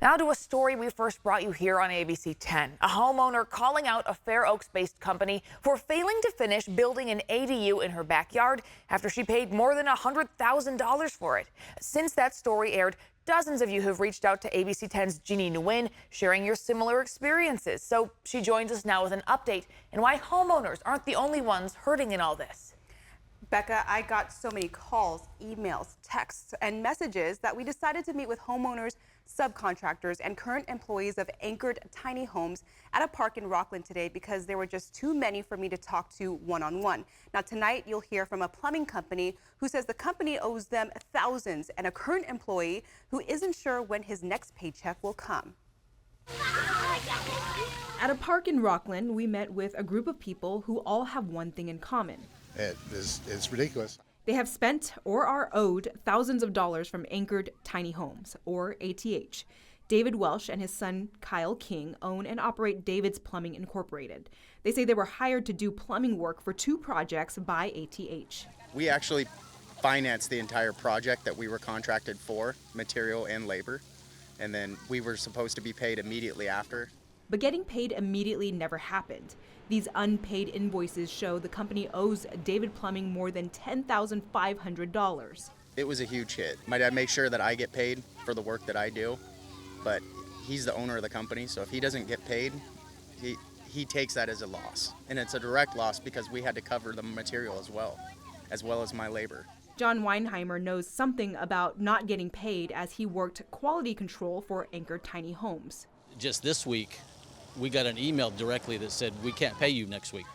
Now to a story we first brought you here on ABC 10. A homeowner calling out a Fair Oaks-based company for failing to finish building an ADU in her backyard after she paid more than $100,000 for it. Since that story aired, dozens of you have reached out to ABC 10's Jeannie Nguyen, sharing your similar experiences. So she joins us now with an update and why homeowners aren't the only ones hurting in all this. Becca, I got so many calls, emails, texts, and messages that we decided to meet with homeowners, subcontractors, and current employees of Anchored Tiny Homes at a park in Rockland today because there were just too many for me to talk to one-on-one. Now tonight you'll hear from a plumbing company who says the company owes them thousands and a current employee who isn't sure when his next paycheck will come. At a park in Rockland, we met with a group of people who all have one thing in common. It's ridiculous. They have spent or are owed thousands of dollars from Anchored Tiny Homes, or ATH. David Welsh and his son Kyle King own and operate David's Plumbing Incorporated. They say they were hired to do plumbing work for 2 projects by ATH. We actually financed the entire project that we were contracted for, material and labor, and then we were supposed to be paid immediately after. But getting paid immediately never happened. These unpaid invoices show the company owes David Plumbing more than $10,500. It was a huge hit. My dad makes sure that I get paid for the work that I do, but he's the owner of the company, so if he doesn't get paid, he takes that as a loss. And it's a direct loss because we had to cover the material as well as my labor. John Weinheimer knows something about not getting paid as he worked quality control for Anchored Tiny Homes. Just this week, we got an email directly that said, we can't pay you next week.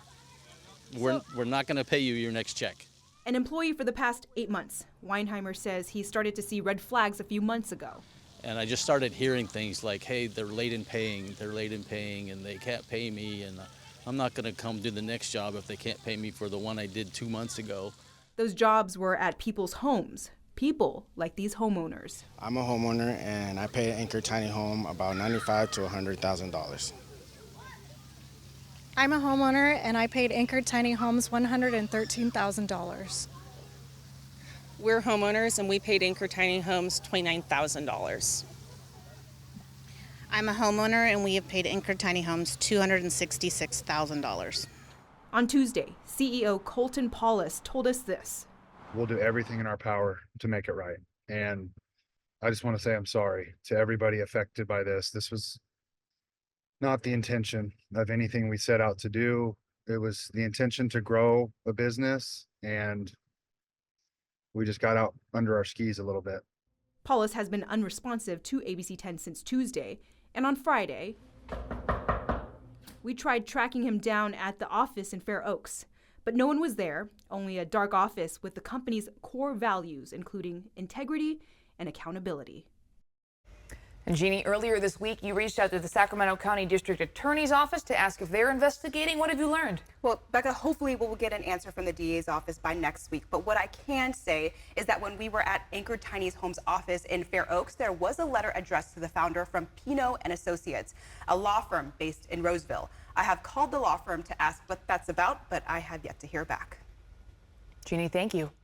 We're not going to pay you your next check. An employee for the past 8 months, Weinheimer says he started to see red flags a few months ago. And I just started hearing things like, hey, they're late in paying, and they can't pay me, and I'm not going to come do the next job if they can't pay me for the one I did 2 months ago. Those jobs were at people's homes, people like these homeowners. I'm a homeowner and I pay Anchored Tiny Home about $95,000 to $100,000. I'm a homeowner and I paid Anchored Tiny Homes $113,000. We're homeowners and we paid Anchored Tiny Homes $29,000. I'm a homeowner and we have paid Anchored Tiny Homes $266,000. On Tuesday, CEO Colton Paulus told us this. We'll do everything in our power to make it right. And I just want to say I'm sorry to everybody affected by this. This was not the intention of anything we set out to do. It was the intention to grow a business, and we just got out under our skis a little bit. Paulus has been unresponsive to ABC 10 since Tuesday, and on Friday, we tried tracking him down at the office in Fair Oaks, but no one was there, only a dark office with the company's core values, including integrity and accountability. And Jeannie, earlier this week, you reached out to the Sacramento County District Attorney's Office to ask if they're investigating. What have you learned? Well, Becca, hopefully we'll get an answer from the DA's office by next week. But what I can say is that when we were at Anchored Tiny Homes office in Fair Oaks, there was a letter addressed to the founder from Pino and Associates, a law firm based in Roseville. I have called the law firm to ask what that's about, but I have yet to hear back. Jeannie, thank you.